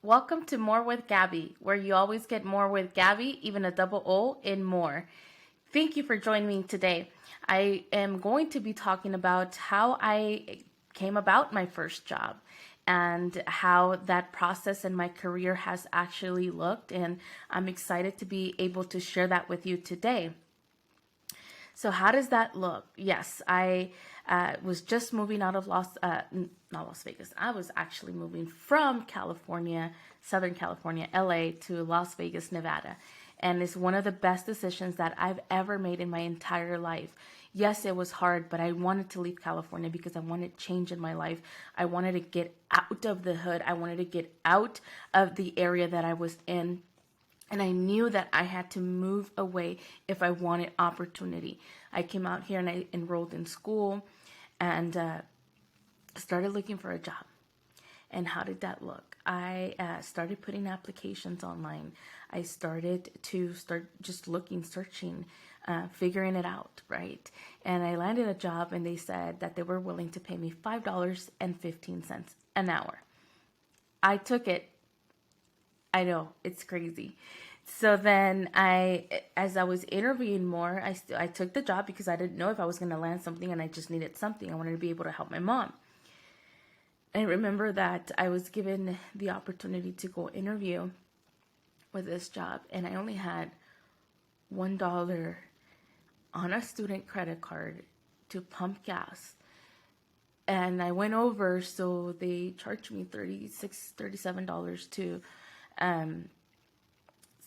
Welcome to More with Gaby, where you always get more with Gaby, even a double O in more. Thank you for joining me today. I am going to be talking about how I came about my first job and how that process in my career has actually looked, and I'm excited to be able to share that with you today. So how does that look? Yes, I was just moving out of not Las Vegas. I was actually moving from California, Southern California, LA to Las Vegas, Nevada. And it's one of the best decisions that I've ever made in my entire life. Yes, it was hard, but I wanted to leave California because I wanted change in my life. I wanted to get out of the hood. I wanted to get out of the area that I was in, and I knew that I had to move away if I wanted opportunity. I came out here and I enrolled in school and started looking for a job. And how did that look? I started putting applications online. I started just looking, searching, figuring it out, right? And I landed a job and they said that they were willing to pay me $5.15 an hour. I took it. I know, it's crazy. So then as I was interviewing more, I took the job because I didn't know if I was going to land something and I just needed something. I wanted to be able to help my mom. I remember that I was given the opportunity to go interview with this job and I only had $1 on a student credit card to pump gas. And I went over, so they charged me $37 to um,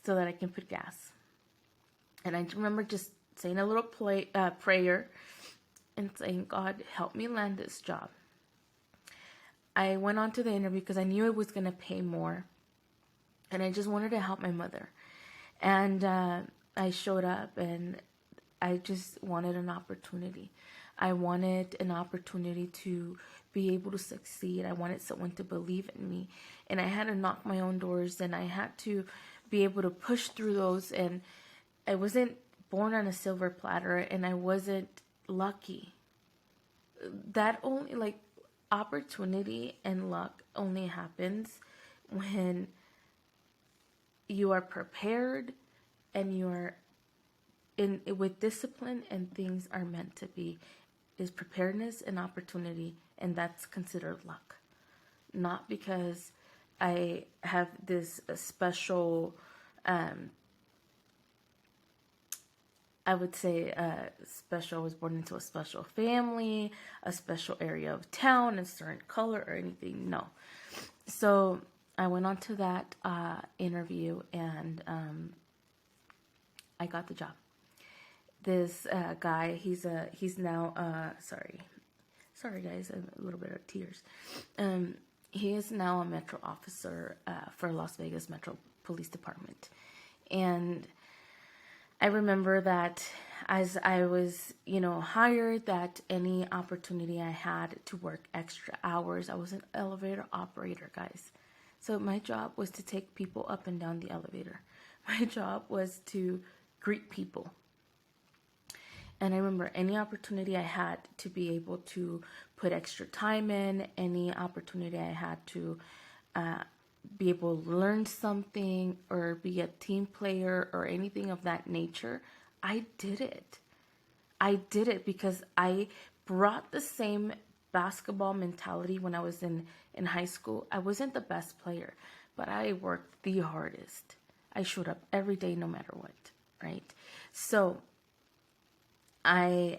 so that I can put gas. And I remember just saying a little prayer and saying, God, help me land this job. I went on to the interview because I knew it was going to pay more. And I just wanted to help my mother. And I showed up and I just wanted an opportunity. I wanted an opportunity to be able to succeed. I wanted someone to believe in me. And I had to knock my own doors and I had to be able to push through those. And I wasn't born on a silver platter and I wasn't lucky. That only, like, opportunity and luck only happens when you are prepared and you are in with discipline and things are meant to be. Is preparedness and opportunity, and that's considered luck. Not because I have this special, I would say, special, I was born into a special family, a special area of town, a certain color or anything. No. So I went on to that interview and I got the job. This guy, he's now sorry guys, a little bit of tears. He is now a metro officer for Las Vegas Metro Police Department, and I remember that as I was, hired, that any opportunity I had to work extra hours, I was an elevator operator, guys. So my job was to take people up and down the elevator. My job was to greet people. And I remember any opportunity I had to be able to put extra time in, any opportunity I had to be able to learn something or be a team player or anything of that nature, I did it. I did it because I brought the same basketball mentality when I was in high school. I wasn't the best player, but I worked the hardest. I showed up every day no matter what, right? So I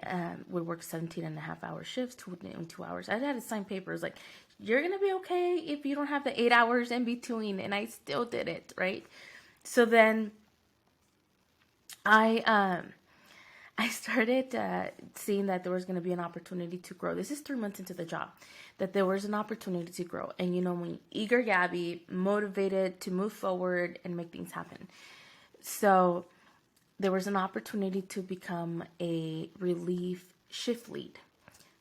would work 17.5-hour shifts, 2 hours. I had to sign papers like, you're going to be okay if you don't have the 8 hours in between. And I still did it, right? So then I started seeing that there was going to be an opportunity to grow. This is 3 months into the job, that there was an opportunity to grow. And when eager Gabby, motivated to move forward and make things happen. So there was an opportunity to become a relief shift lead.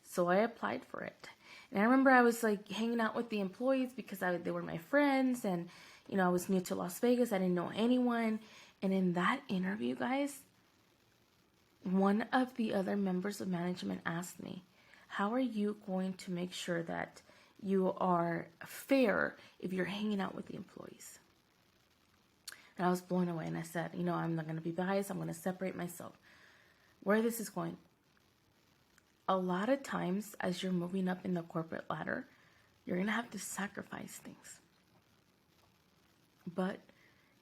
So I applied for it. And I remember I was like hanging out with the employees because they were my friends. And, I was new to Las Vegas. I didn't know anyone. And in that interview, guys, one of the other members of management asked me, how are you going to make sure that you are fair if you're hanging out with the employees. And I was blown away, and I said, I'm not going to be biased. I'm going to separate myself. Where this is going, a lot of times as you're moving up in the corporate ladder, you're going to have to sacrifice things. But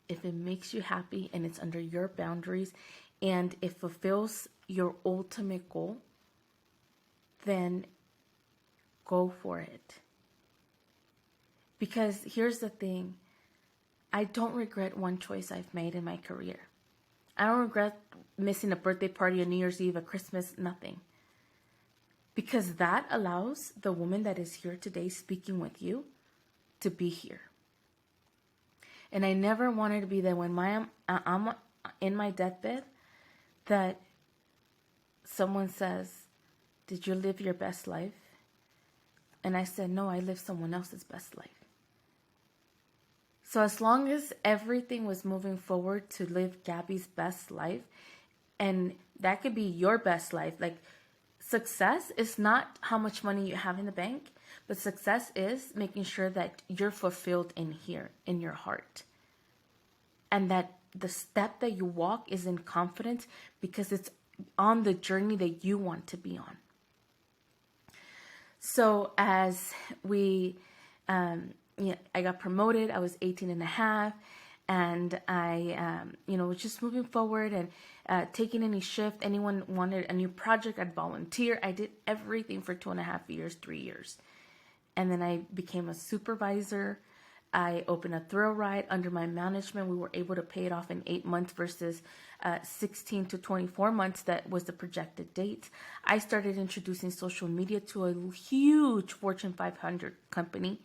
if it makes you happy and it's under your boundaries and it fulfills your ultimate goal, then go for it. Because here's the thing, I don't regret one choice I've made in my career. I don't regret missing a birthday party, a New Year's Eve, a Christmas, nothing. Because that allows the woman that is here today speaking with you to be here. And I never wanted to be there when I'm in my deathbed that someone says, did you live your best life? And I said, no, I lived someone else's best life. So as long as everything was moving forward to live Gaby's best life, and that could be your best life, like success is not how much money you have in the bank, but success is making sure that you're fulfilled in here, in your heart. And that the step that you walk is in confidence because it's on the journey that you want to be on. So as I got promoted, I was 18 and a half, and I, was just moving forward and taking any shift. Anyone wanted a new project, I'd volunteer. I did everything for 2.5 years, 3 years. And then I became a supervisor. I opened a thrill ride under my management. We were able to pay it off in 8 months versus 16 to 24 months. That was the projected date. I started introducing social media to a huge Fortune 500 company.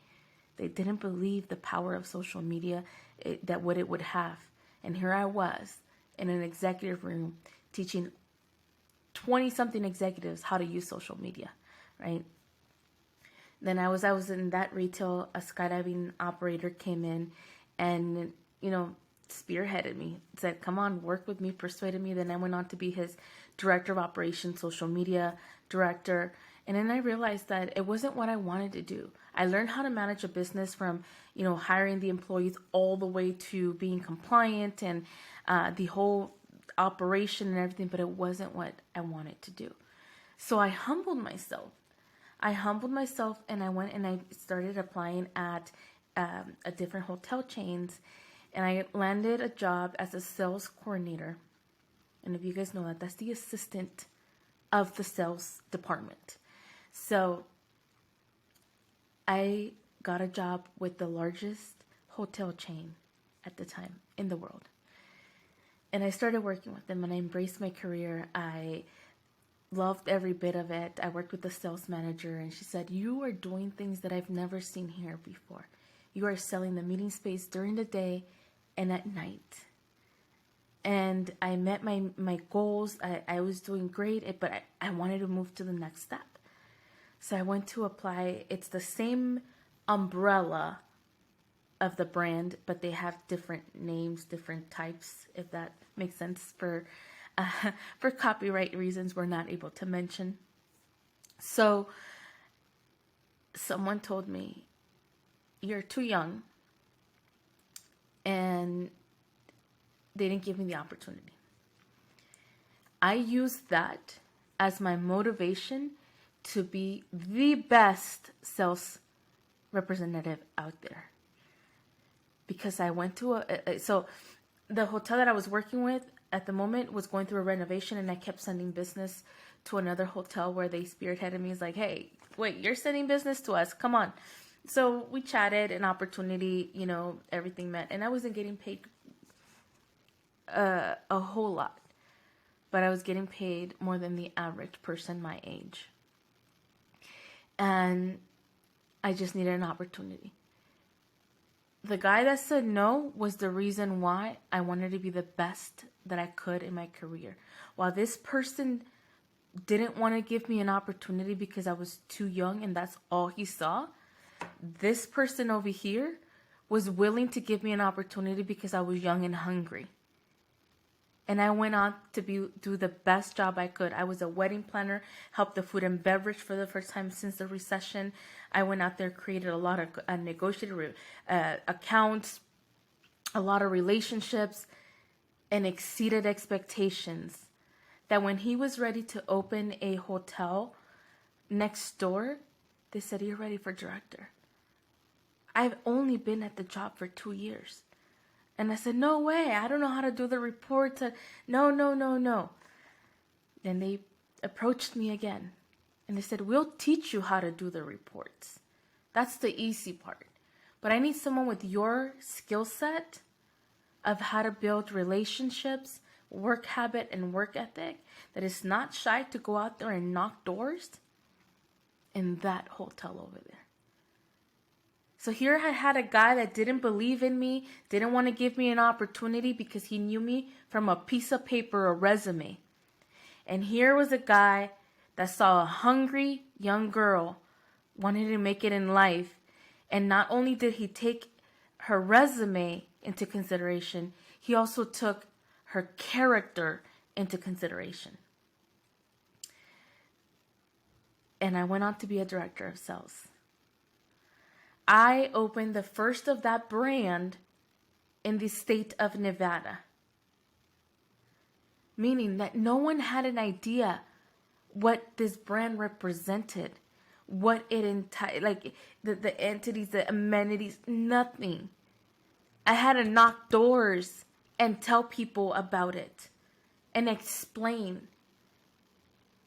They didn't believe the power of social media, that what it would have. And here I was in an executive room teaching 20-something executives how to use social media, right? Then I was in that retail, a skydiving operator came in and, spearheaded me, said, come on, work with me, persuaded me. Then I went on to be his director of operations, social media director. And then I realized that it wasn't what I wanted to do. I learned how to manage a business from, hiring the employees all the way to being compliant and the whole operation and everything, but it wasn't what I wanted to do. So I humbled myself. And I went and I started applying at a different hotel chains, and I landed a job as a sales coordinator. And if you guys know that, that's the assistant of the sales department. So I got a job with the largest hotel chain at the time in the world. And I started working with them, and I embraced my career. I loved every bit of it. I worked with the sales manager, and she said, you are doing things that I've never seen here before. You are selling the meeting space during the day and at night. And I met my goals. I was doing great, but I wanted to move to the next step. So I went to apply. It's the same umbrella of the brand, but they have different names, different types, if that makes sense. For copyright reasons, we're not able to mention. So someone told me, you're too young, and they didn't give me the opportunity. I used that as my motivation to be the best sales representative out there. Because I went to so the hotel that I was working with at the moment was going through a renovation, and I kept sending business to another hotel where they spearheaded me. It's like, hey, wait, you're sending business to us. Come on. So we chatted, an opportunity, everything met. And I wasn't getting paid a whole lot. But I was getting paid more than the average person my age. And I just needed an opportunity. The guy that said no was the reason why I wanted to be the best that I could in my career. While this person didn't want to give me an opportunity because I was too young and that's all he saw, this person over here was willing to give me an opportunity because I was young and hungry. And I went on to do the best job I could. I was a wedding planner, helped the food and beverage for the first time since the recession. I went out there, created a lot of negotiated accounts, a lot of relationships, and exceeded expectations. That when he was ready to open a hotel next door, they said, "You're ready for director." I've only been at the job for 2 years. And I said, "No way, I don't know how to do the reports." No. Then they approached me again. And they said, "We'll teach you how to do the reports. That's the easy part. But I need someone with your skill set of how to build relationships, work habit, and work ethic that is not shy to go out there and knock doors in that hotel over there." So here I had a guy that didn't believe in me, didn't want to give me an opportunity because he knew me from a piece of paper, a resume. And here was a guy that saw a hungry young girl, wanted to make it in life. And not only did he take her resume into consideration, he also took her character into consideration. And I went on to be a director of sales. I opened the first of that brand in the state of Nevada. Meaning that no one had an idea what this brand represented, what it like the entities, the amenities, nothing. I had to knock doors and tell people about it and explain.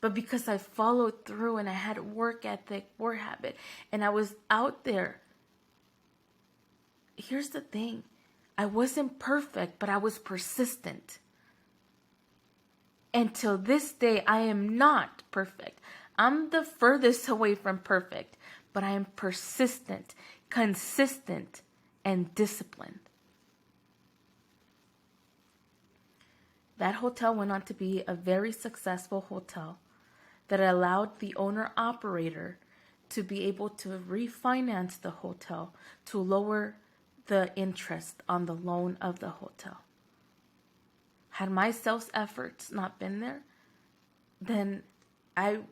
But because I followed through and I had work ethic, work habit, and I was out there. Here's the thing. I wasn't perfect, but I was persistent. Until this day, I am not perfect. I'm the furthest away from perfect, but I am persistent, consistent, and disciplined. That hotel went on to be a very successful hotel that allowed the owner-operator to be able to refinance the hotel to lower the interest on the loan of the hotel. Had my sales efforts not been there, then they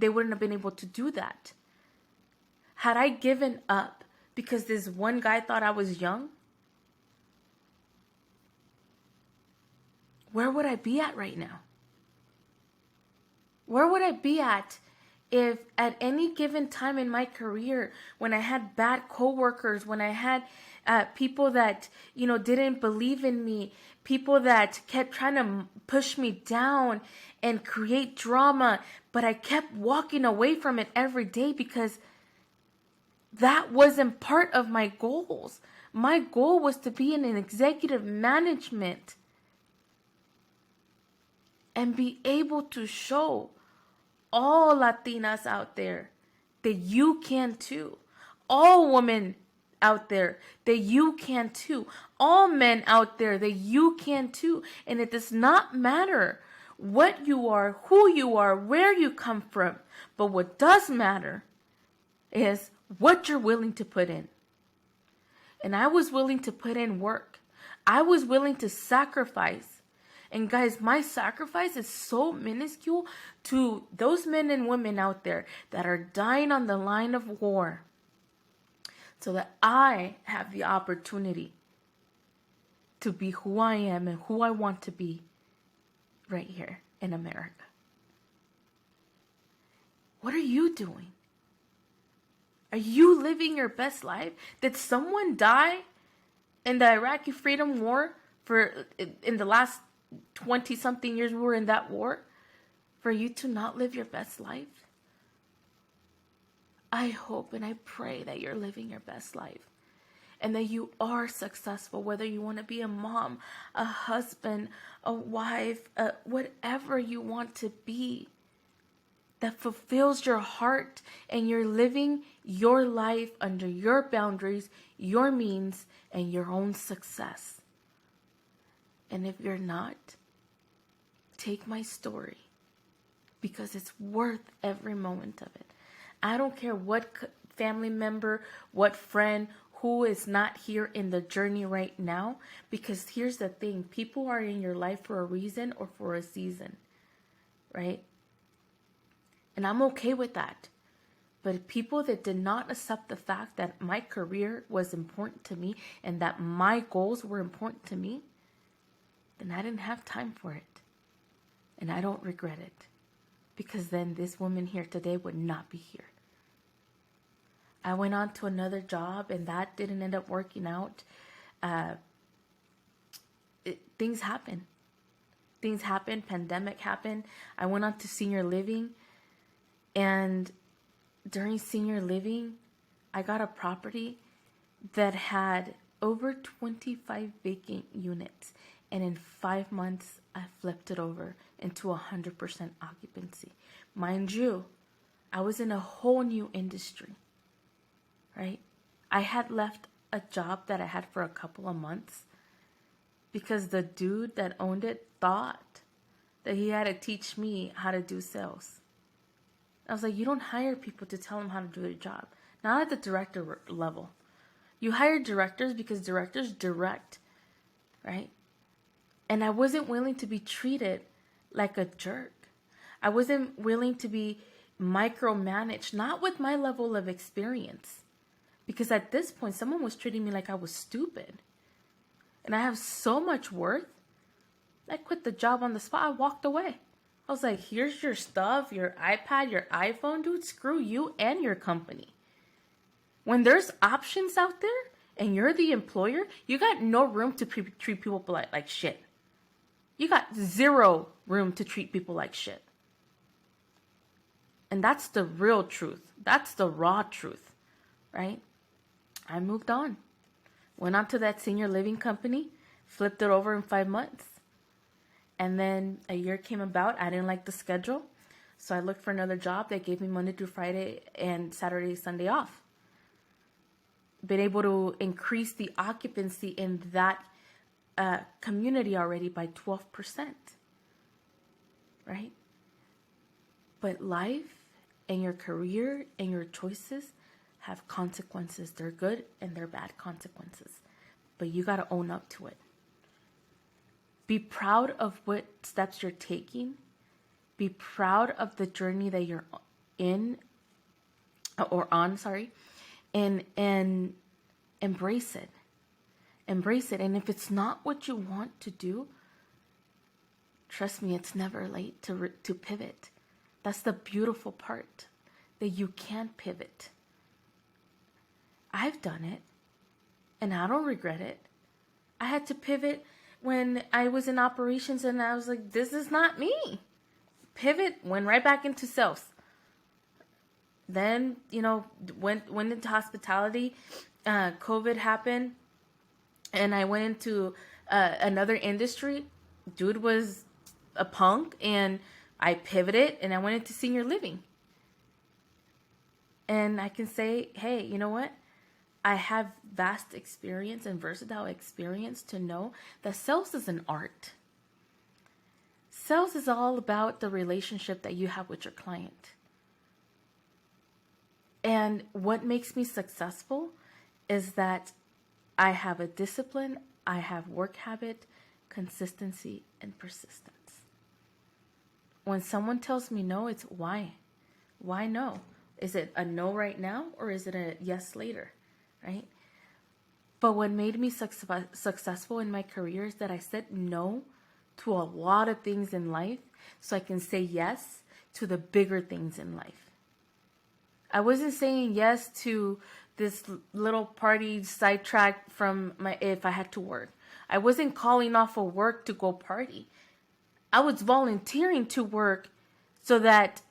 wouldn't have been able to do that. Had I given up because this one guy thought I was young, where would I be at right now? Where would I be at if at any given time in my career, when I had bad coworkers, when I had people that, didn't believe in me, people that kept trying to push me down and create drama, but I kept walking away from it every day because that wasn't part of my goals. My goal was to be in an executive management and be able to show all Latinas out there that you can too. All women out there that you can too. All men out there that you can too. And it does not matter what you are, who you are, where you come from. But what does matter is what you're willing to put in. And I was willing to put in work. I was willing to sacrifice. And guys, my sacrifice is so minuscule to those men and women out there that are dying on the line of war so that I have the opportunity to be who I am and who I want to be right here in America. What are you doing? Are you living your best life? Did someone die in the Iraqi Freedom War in the last 20-something years we were in that war for you to not live your best life? I hope and I pray that you're living your best life and that you are successful, whether you want to be a mom, a husband, a wife, whatever you want to be, that fulfills your heart and you're living your life under your boundaries, your means, and your own success. And if you're not, take my story because it's worth every moment of it. I don't care what family member, what friend, who is not here in the journey right now. Because here's the thing, people are in your life for a reason or for a season, right? And I'm okay with that. But people that did not accept the fact that my career was important to me and that my goals were important to me, then I didn't have time for it. And I don't regret it. Because then this woman here today would not be here. I went on to another job and that didn't end up working out. Things happen. Things happen. Pandemic happened. I went on to senior living. And during senior living, I got a property that had over 25 vacant units. And in 5 months, I flipped it over into 100% occupancy. Mind you, I was in a whole new industry, right? I had left a job that I had for a couple of months because the dude that owned it thought that he had to teach me how to do sales. I was like, you don't hire people to tell them how to do their job. Not at the director level. You hire directors because directors direct, right? And I wasn't willing to be treated like a jerk. I wasn't willing to be micromanaged, not with my level of experience. Because at this point, someone was treating me like I was stupid. And I have so much worth. I quit the job on the spot. I walked away. I was like, here's your stuff, your iPad, your iPhone, dude. Screw you and your company. When there's options out there and you're the employer, you got no room to treat people like shit. You got zero room to treat people like shit. And that's the real truth. That's the raw truth, right? I moved on. Went on to that senior living company, flipped it over in 5 months. And then a year came about. I didn't like the schedule. So I looked for another job that gave me Monday through Friday and Saturday, Sunday off. Been able to increase the occupancy in that community already by 12%. Right? But life and your career and your choices have consequences. They're good and they're bad consequences. But you got to own up to it. Be proud of what steps you're taking. Be proud of the journey that you're in or on, and embrace it. Embrace it. And if it's not what you want to do, trust me, it's never late to pivot. That's the beautiful part, that you can pivot. I've done it, and I don't regret it. I had to pivot when I was in operations, and I was like, this is not me. Pivot, went right back into sales. Then, went into hospitality. COVID happened, and I went into another industry. Dude was a punk, and I pivoted, and I went into senior living. And I can say, hey, you know what? I have vast experience and versatile experience to know that sales is an art. Sales is all about the relationship that you have with your client. And what makes me successful is that I have a discipline, I have work habit, consistency, and persistence. When someone tells me no, it's why? Why no? Is it a no right now or is it a yes later? Right? But what made me successful in my career is that I said no to a lot of things in life so I can say yes to the bigger things in life. I wasn't saying yes to this little party sidetrack from if I had to work. I wasn't calling off of work to go party. I was volunteering to work so that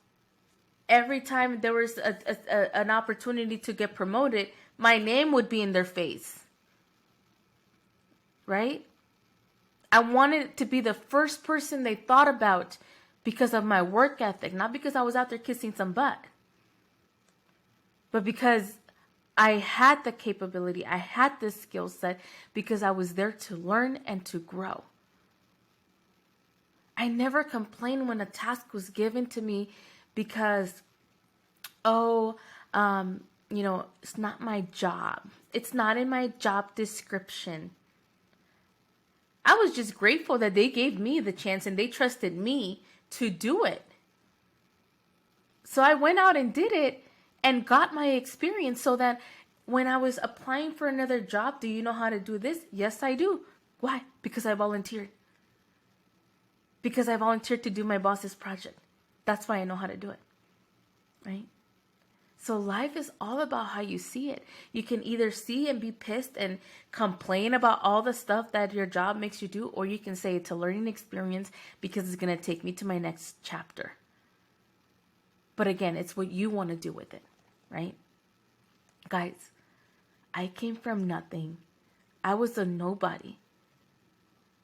every time there was an opportunity to get promoted, my name would be in their face. Right? I wanted to be the first person they thought about because of my work ethic, not because I was out there kissing some butt, but because I had the capability, I had the skill set, because I was there to learn and to grow. I never complained when a task was given to me because, it's not my job. It's not in my job description. I was just grateful that they gave me the chance and they trusted me to do it. So I went out and did it and got my experience so that when I was applying for another job, do you know how to do this? Yes, I do. Why? Because I volunteered. Because I volunteered to do my boss's project. That's why I know how to do it. Right? So life is all about how you see it. You can either see and be pissed and complain about all the stuff that your job makes you do, or you can say it's a learning experience because it's going to take me to my next chapter. But again, it's what you want to do with it, right? Guys, I came from nothing. I was a nobody.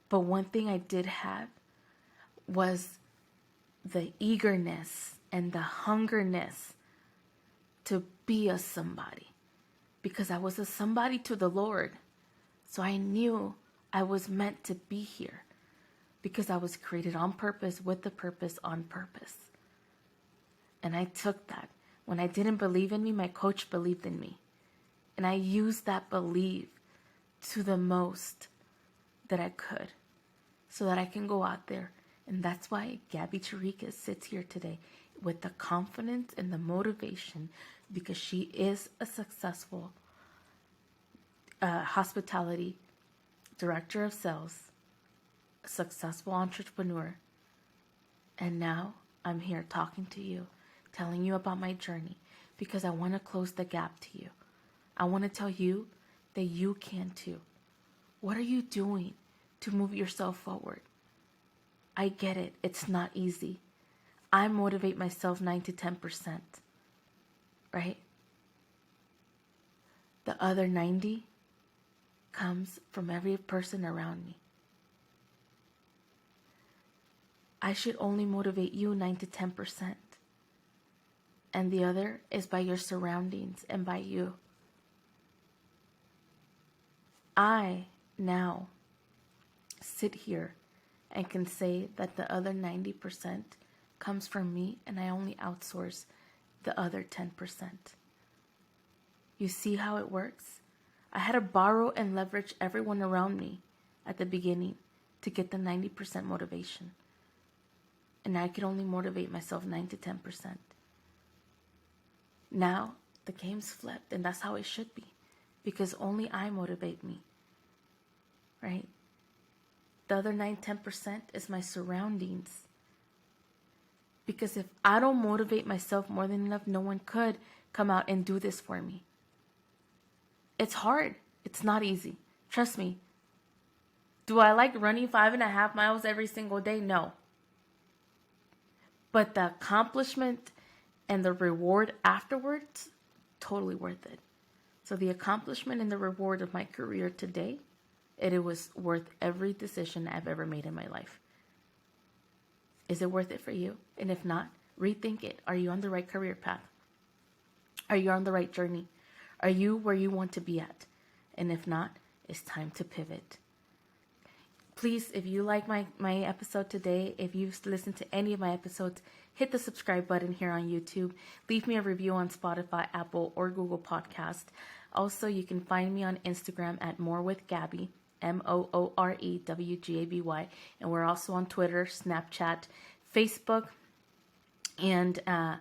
But one thing I did have was the eagerness and the hungerness to be a somebody, because I was a somebody to the Lord. So I knew I was meant to be here because I was created on purpose, with the purpose, on purpose. And I took that. When I didn't believe in me, my coach believed in me. And I used that belief to the most that I could so that I can go out there. And that's why Gaby Chirica sits here today with the confidence and the motivation, because she is a successful hospitality director of sales, a successful entrepreneur. And now I'm here talking to you, telling you about my journey, because I want to close the gap to you. I want to tell you that you can too. What are you doing to move yourself forward? I get it. It's not easy. I motivate myself 9 to 10%, right? The other 90 comes from every person around me. I should only motivate you 9 to 10%. And the other is by your surroundings and by you. I now sit here and can say that the other 90% comes from me, and I only outsource the other 10%. You see how it works? I had to borrow and leverage everyone around me at the beginning to get the 90% motivation. And I could only motivate myself 9 to 10%. Now, the game's flipped, and that's how it should be, because only I motivate me, right? The other 9-10% is my surroundings. Because if I don't motivate myself more than enough, no one could come out and do this for me. It's hard. It's not easy. Trust me. Do I like running 5.5 miles every single day? No. But the accomplishment and the reward afterwards, totally worth it. So the accomplishment and the reward of my career today, it was worth every decision I've ever made in my life. Is it worth it for you? And if not, rethink it. Are you on the right career path? Are you on the right journey? Are you where you want to be at? And if not, it's time to pivot. Please, if you like my episode today, if you've listened to any of my episodes, hit the subscribe button here on YouTube. Leave me a review on Spotify, Apple, or Google Podcast. Also, you can find me on Instagram at More with Gaby, MOOREWGABY. And we're also on Twitter, Snapchat, Facebook. And I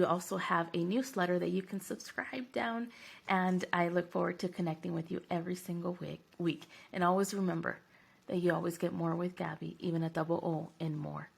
also have a newsletter that you can subscribe down. And I look forward to connecting with you every single week. And always remember that you always get more with Gaby, even a double O in more.